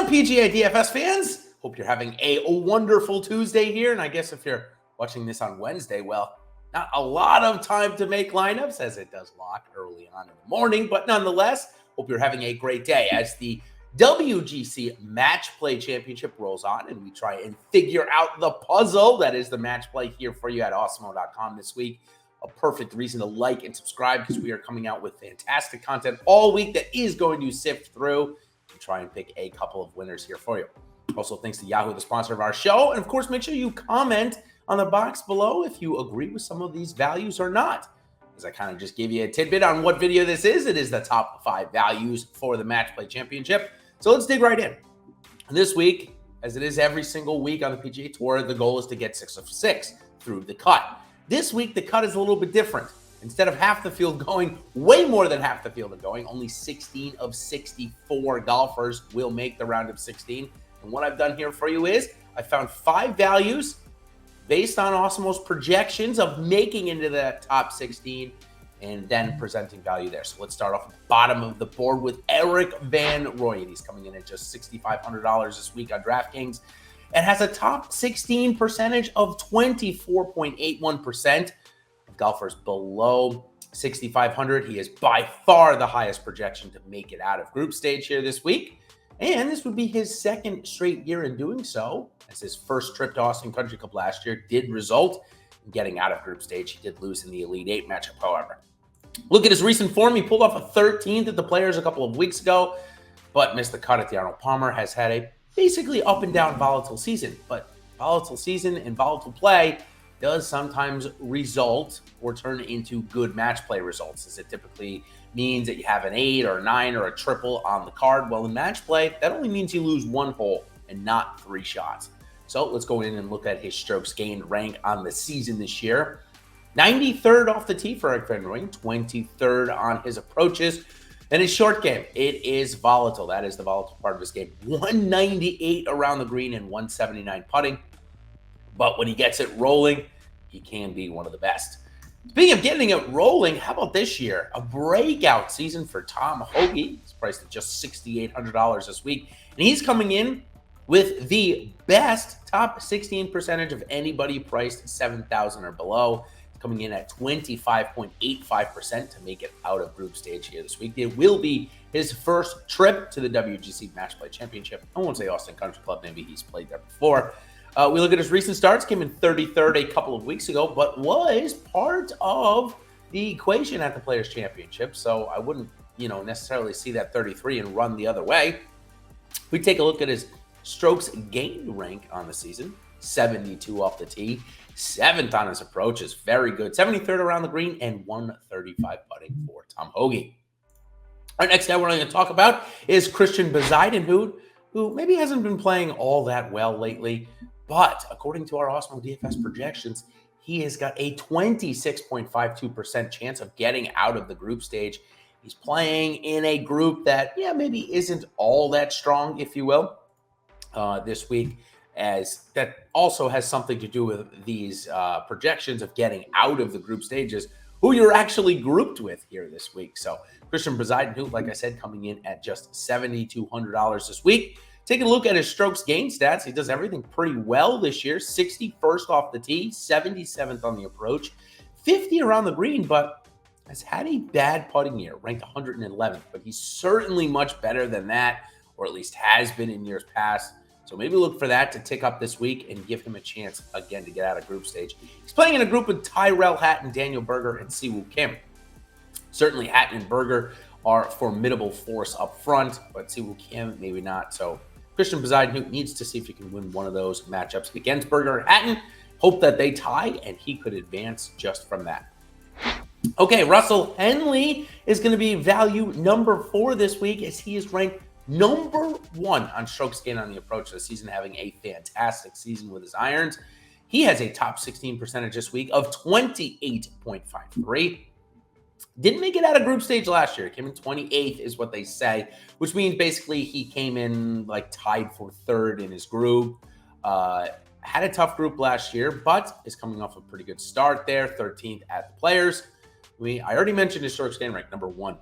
PGA DFS fans? Hope you're having a wonderful Tuesday here. And I guess if you're watching this on Wednesday, well, not a lot of time to make lineups as it does lock early on in the morning. But nonetheless, hope you're having a great day as the WGC Match Play Championship rolls on and we try and figure out the puzzle that is the match play here for you at Awesemo.com this week. A perfect reason to like and subscribe because we are coming out with fantastic content all week that is going to sift through and try and pick a couple of winners here for you. Also, thanks to Yahoo, the sponsor of our show. And of course, make sure you comment on the box below if you agree with some of these values or not. As I kind of just gave you a tidbit on what video this is, it is the top 5 values for the Match Play Championship. So let's dig right in. This week, as it is every single week on the PGA Tour, the goal is to get 6 of 6 through the cut. This week, the cut is a little bit different. Instead of half the field going, way more than half the field are going, only 16 of 64 golfers will make the round of 16. And what I've done here for you is I found 5 values based on Awesemo's projections of making into the top 16 and then presenting value there. So let's start off at the bottom of the board with Erik van Rooyen. He's coming in at just $6,500 this week on DraftKings and has a top 16 percentage of 24.81%. Golfers below 6,500. He is by far the highest projection to make it out of group stage here this week. And this would be his second straight year in doing so, as his first trip to Austin Country Club last year did result in getting out of group stage. He did lose in the Elite 8 matchup, however. Look at his recent form. He pulled off a 13th at the Players a couple of weeks ago, but missed the cut at the Arnold Palmer. Has had a basically up and down volatile season, but volatile season and volatile play does sometimes result or turn into good match play results, as it typically means that you have an 8 or a 9 or a triple on the card. Well, in match play, that only means you lose 1 hole and not 3 shots. So let's go in and look at his strokes gained rank on the season this year. 93rd off the tee for Erik van Rooyen, 23rd on his approaches. And his short game, it is volatile. That is the volatile part of his game. 198 around the green and 179 putting. But when he gets it rolling, he can be one of the best. Speaking of getting it rolling, how about this year? A breakout season for Tom Hoge. He's priced at just $6,800 this week. And he's coming in with the best top 16 percentage of anybody priced 7,000 or below. He's coming in at 25.85% to make it out of group stage here this week. It will be his first trip to the WGC Match Play Championship. I won't say Austin Country Club. Maybe he's played there before. We look at his recent starts, came in 33rd a couple of weeks ago, but was part of the equation at the Players Championship. So I wouldn't, necessarily see that 33 and run the other way. We take a look at his strokes gained rank on the season, 72 off the tee, 7th on his approach is very good, 73rd around the green, and 135 putting for Tom Hoge. Our next guy we're going to talk about is Christiaan Bezuidenhout, who maybe hasn't been playing all that well lately. But according to our Awesemo DFS projections, he has got a 26.52% chance of getting out of the group stage. He's playing in a group that, maybe isn't all that strong, if you will, this week, as that also has something to do with these projections of getting out of the group stages, who you're actually grouped with here this week. So Christiaan Bezuidenhout, like I said, coming in at just $7,200 this week. Taking a look at his strokes gained stats, he does everything pretty well this year. 61st off the tee, 77th on the approach, 50 around the green, but has had a bad putting year, ranked 111th. But he's certainly much better than that, or at least has been in years past. So maybe look for that to tick up this week and give him a chance again to get out of group stage. He's playing in a group with Tyrell Hatton, Daniel Berger, and Siwoo Kim. Certainly Hatton and Berger are a formidable force up front, but Siwoo Kim maybe not. So Christiaan Bezuidenhout needs to see if he can win one of those matchups against Berger and Hatton. Hope that they tie, and he could advance just from that. Okay, Russell Henley is going to be value number 4 this week, as he is ranked number 1 on strokes gained on the approach this season, having a fantastic season with his irons. He has a top 16 percentage this week of 28.53. Didn't make it out of group stage last year. Came in 28th is what they say, which means basically he came in tied for 3rd in his group. Had a tough group last year, but is coming off a pretty good start there. 13th at the Players. I already mentioned his strokes gained rank, number 1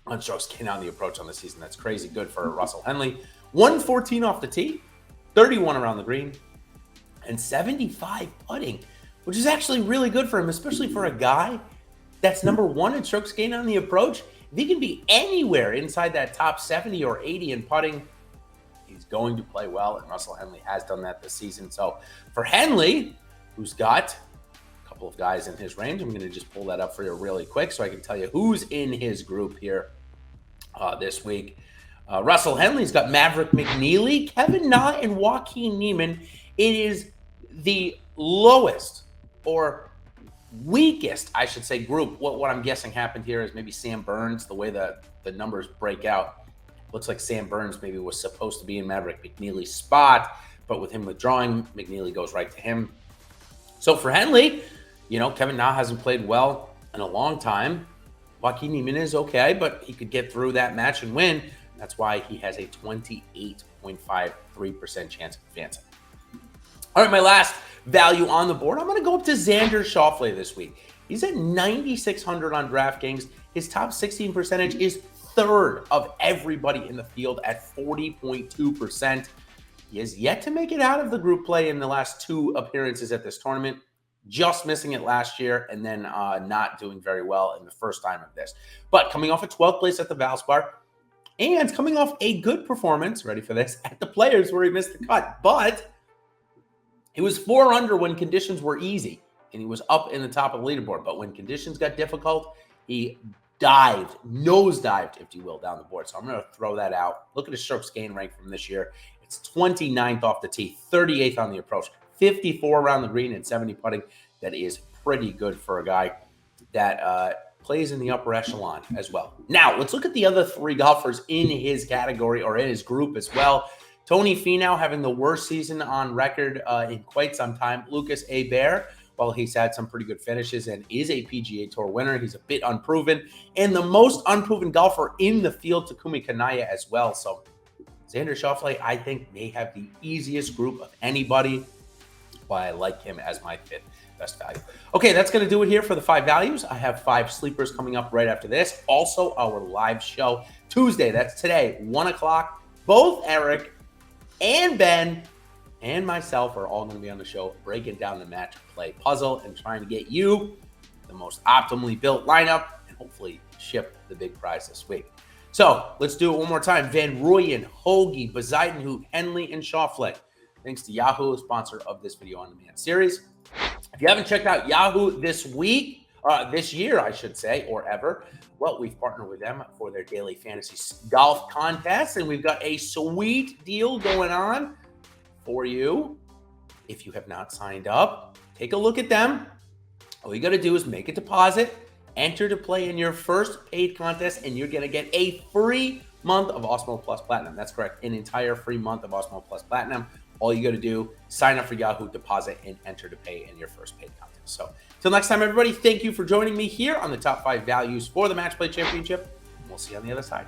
on strokes gained on the approach on the season. That's crazy good for Russell Henley. 114 off the tee, 31 around the green, and 75 putting, which is actually really good for him, especially for a guy that's number 1 in strokes gained on the approach. If he can be anywhere inside that top 70 or 80 in putting, he's going to play well, and Russell Henley has done that this season. So for Henley, who's got a couple of guys in his range, I'm going to just pull that up for you really quick so I can tell you who's in his group here this week. Russell Henley's got Maverick McNeely, Kevin Na, and Joaquin Niemann. It is the lowest or weakest, I should say, group. What I'm guessing happened here is maybe Sam Burns, the way the numbers break out. Looks like Sam Burns maybe was supposed to be in Maverick McNeely's spot, but with him withdrawing, McNeely goes right to him. So for Henley, Kevin Na hasn't played well in a long time. Joaquin Niemann is okay, but he could get through that match and win. That's why he has a 28.53% chance of advancing. All right, my last value on the board, I'm going to go up to Xander Schauffele this week. He's at 9,600 on DraftKings. His top 16 percentage is third of everybody in the field at 40.2%. He has yet to make it out of the group play in the last 2 appearances at this tournament, just missing it last year and then not doing very well in the first time of this. But coming off a 12th place at the Valspar and coming off a good performance, ready for this, at the Players where he missed the cut. But he was 4 under when conditions were easy, and he was up in the top of the leaderboard. But when conditions got difficult, he nosedived, if you will, down the board. So I'm going to throw that out. Look at his strokes gain rank from this year. It's 29th off the tee, 38th on the approach, 54 around the green, and 70 putting. That is pretty good for a guy that plays in the upper echelon as well. Now, let's look at the other 3 golfers in his category or in his group as well. Tony Finau having the worst season on record in quite some time. Lucas Hebert, well, he's had some pretty good finishes and is a PGA Tour winner. He's a bit unproven. And the most unproven golfer in the field, Takumi Kanaya as well. So Xander Schauffele, I think, may have the easiest group of anybody. Why I like him as my 5th best value. Okay, that's going to do it here for the 5 values. I have 5 sleepers coming up right after this. Also, our live show Tuesday. That's today, 1 o'clock. Both Eric and Ben and myself are all going to be on the show breaking down the match play puzzle and trying to get you the most optimally built lineup and hopefully ship the big prize this week. So let's do it one more time. Van Rooyen, Hoge, Bezuidenhout, Henley, and Schauffele. Thanks to Yahoo, sponsor of this video on demand series. If you haven't checked out Yahoo this year, I should say, or ever, well, we've partnered with them for their daily fantasy golf contest, and we've got a sweet deal going on for you. If you have not signed up, take a look at them. All you got to do is make a deposit, enter to play in your first paid contest, and you're going to get a free month of Awesemo Plus Platinum. That's correct, an entire free month of Awesemo Plus Platinum. All you got to do, sign up for Yahoo, deposit, and enter to pay in your first paid contest. So, till next time, everybody, thank you for joining me here on the top 5 values for the Match Play Championship. We'll see you on the other side.